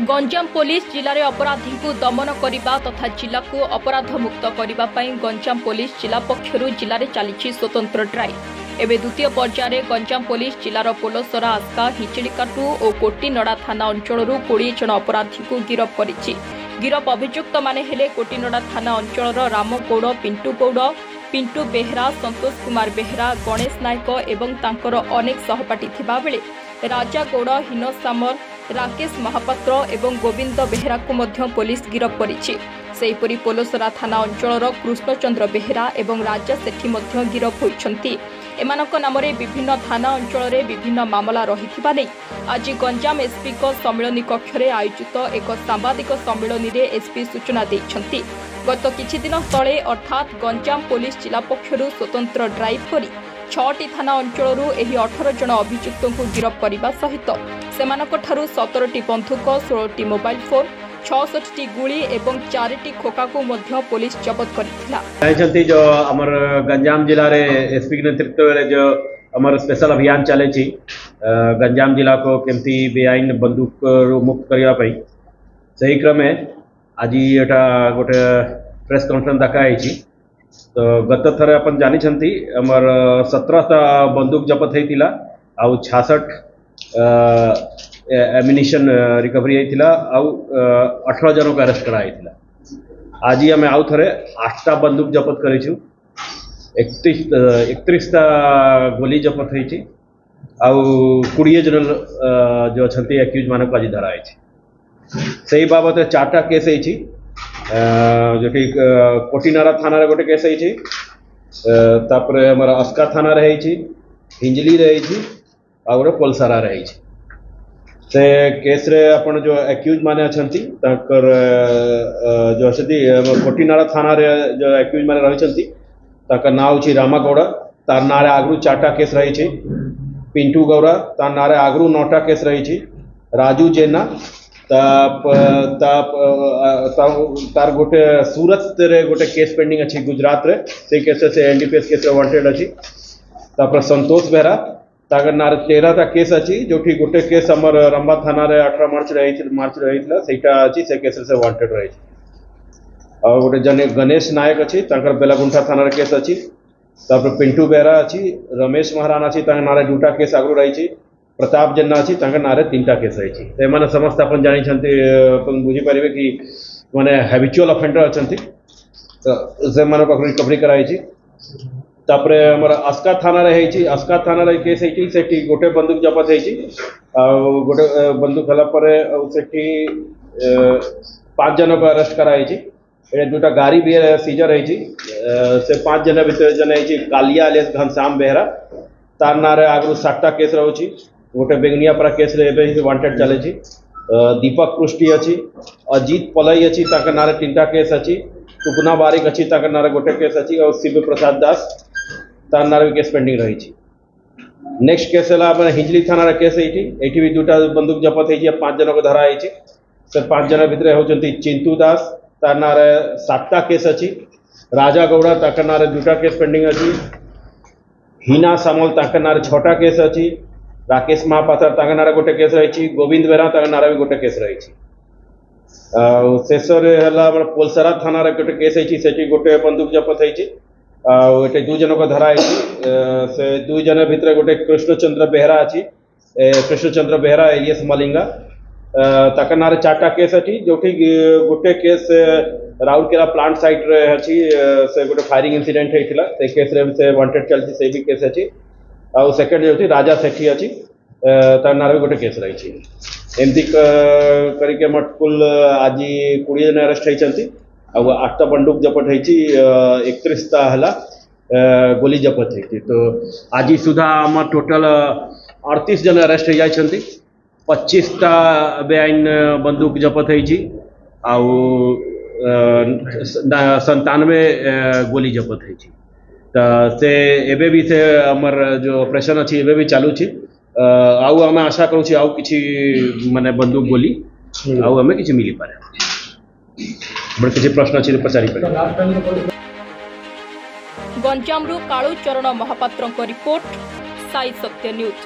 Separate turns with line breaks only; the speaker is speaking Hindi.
गंजाम पुलिस जिले में अपराधी को दमन करने तथा जिला को अपराध मुक्त करने गंजाम पुलिस जिला पक्षर जिले में चली स्वतंत्र ड्राइव। एवं द्वितीय पर्यायर गंजाम पुलिस जिलार पोलसरा आस्का हिंचिकाटू और कोटिनड़ा थाना अंचल 20 जन अपराधी को गिरफ्त कर गिरफ अभियुक्त माने हेले कोटिनड़ा थाना अंचल राम गौड़, पिंटू गौड़, पिंटू बेहरा, संतोष कुमार बेहरा, गणेश नायक एवं तांकर अनेक सहपाठी थिबा बेले राजा गौड़, हिनो सामल, राकेश महापात्र एवं गोविंद बेहरा को मध्य पुलिस गिरफ करिछि। सेहीपरि पोलसरा थाना अंचल कृष्णचंद्र बेहरा एवं राजा सेठी मध्य गिरफ होइछन्ति। एमानक नामरे विभिन्न थाना अंचल विभिन्न मामला रहिथिबा नै आज गंजाम एसपी को सम्मेलनी कक्ष रे आयोजित एक सांबादिक सम्मेलनी रे एसपी सूचना दैछन्ति। गत किछि दिन तले अर्थात गंजाम पुलिस जिला पक्षरु स्वतंत्र ड्राइव करी 6टी थाना अंचल 18 जन अभियुक्त को गिरफ करने सहित सेमानकठारु 17टी बंधुक, 16टी मोबाइल फोन, 66टी गुली एवं 4टी खोका को मध्य पुलिस जब्त करथिला।
जो अमर गंजाम जिला रे एसपी के नेतृत्व में जो अमर स्पेशल अभियान चले गंजाम जिला को केमती बेआईन बंदूक मुक्त करने सही क्रम आज एटा गोटे प्रेस कॉन्फ्रेंस डकाई। तो गत थर अपन जानी आमर 17टा बंदूक जब्त होता आउ 66 एमिनिशन रिकवरी होता आउ 18 जन को अरेस्ट कराई। आज आम आउ थे 8टा बंदूक जब्त करूँ, 31टा गोली जब्त होती आउ 20 जन जो अच्छा एक्यूज मानक आज धराई। से बाबद 4टा केस होती जो कि कोटिनारा थाना रे गोटे केस होती, तापर हमारा अस्का थाना रे होती, हिंजली रे होती आ गोटे पोलसरा रे होती। से केस रे अपन जो एक्यूज माने अछंती ताकर जो अछंती कोटिनारा थाना रे जो एक्यूज माने रहिसंती ताकर नाम होची रामा गौड़ा, तार नारे आगरू 4टा केस रही छी। पिंटू गौड़ा तार नारे आगरू 9टा केस रही छी। राजू जेना तार गोटे सूरत रे गोटे केस पेंडिंग अच्छी गुजरात रे, से केस से एनडीपीएस केस वांटेड अच्छी। तापर संतोष बेहरा ताकर नारे 13टा केस अच्छी, जो गोटे केस हमर रंबा थाना रे 18 मार्च रही सेटा अच्छी, से केस से वांटेड रही। और गोटे जने गणेश नायक अच्छी ताकर बेलागुंठा थाना रे केस अच्छी। तापर पिंटू बेहरा अच्छी, रमेश महाराणा अच्छी ताकर नारे 2टा केस आगु रही। प्रताप जेना अच्छी ताकर नारे 3टा केस रही। तो समस्त अपन जानी बुझीपारे कि माने हैबिचुअल अफेंडर अच्छा, तो से रिकवरी कराई। तापर हमर अस्का थाना रे होती, अस्का थाना रे केस होती, सेठी गोटे बंदूक जब्त होती आ गोटे बंदूक हला परे सेठी 5 जन को अरेस्ट कराई। ए 2टा गाड़ी भी सीजर होती, से 5 जन भितर जने होती कालिया अलियास घनश्याम बेहरा, तार नारे आगु 7टा केस रही। गोटे बेगनियापरा केस रे वांटेड चले। दीपक पृष्टि अच्छी, अजीत पलई अच्छी ताकर नारे 3टा केस अच्छी। टुकना बारिक अच्छी ताकर नारे गोटे केस अच्छी और शिव प्रसाद दास तार नारे केस पेंडिंग रही। नेक्स्ट केस है हिंजली थाना रे केस ये भी 2टा बंदूक जब्त होती, 5 जन को धराई। से 5 जन भितर होती चिंतू दास तार नारे 7टा केस अच्छी। राजा गौड़ा ताकर नारे 2टा केस पेंडिंग अच्छी। हिना सामल ताकर नारे 6टा केस अच्छी। राकेश महापात्र ताकर नारे गोटे केस रही। गोविंद बेहरा ताकर नारे भी गोटे केस रही। शेष पोलसरा थाना रे गोटे केस होती, से गोटे बंदूक जब्त होती 2 जन को धराई। से 2 जन भितर गोटे कृष्णचंद्र बेहरा अच्छी, कृष्णचंद्र बेहरा एलियस मलिंगा ताकर नारे 4टा केस अच्छी, जो गोटे केस राउरकेला प्लांट साइट रे अच्छी, से गोटे फायरिंग इंसिडेंट होता से केस रे से वांटेड चलती, से भी केस अच्छी। आउ सेकेंड जो राजा सेठी अच्छी तार नारे भी गोटे केस रही। एमती करके कुल आज 20 जन अरेस्ट होती, 8टा बंदूक जब्त होती, 31टा है गोली जब्त होती। तो आज सुधा आम टोटल 38 जन अरेस्ट हो जाती, 25टा बेआईन बंदूक जब्त होती आउ 97 गोली जब्त होती। से एबे भी से हमर जो ऑपरेशन अच्छी एबे भी चालू छी। आउ हमें आशा करूँ आउ किसी माने बंदूक गोली आउ हमें किसी मिली पारे। बड़ किसी प्रश्न अच्छी पचारि पारे।
गंजाम कालू चरण महापात्र रिपोर्ट, साई सत्य न्यूज।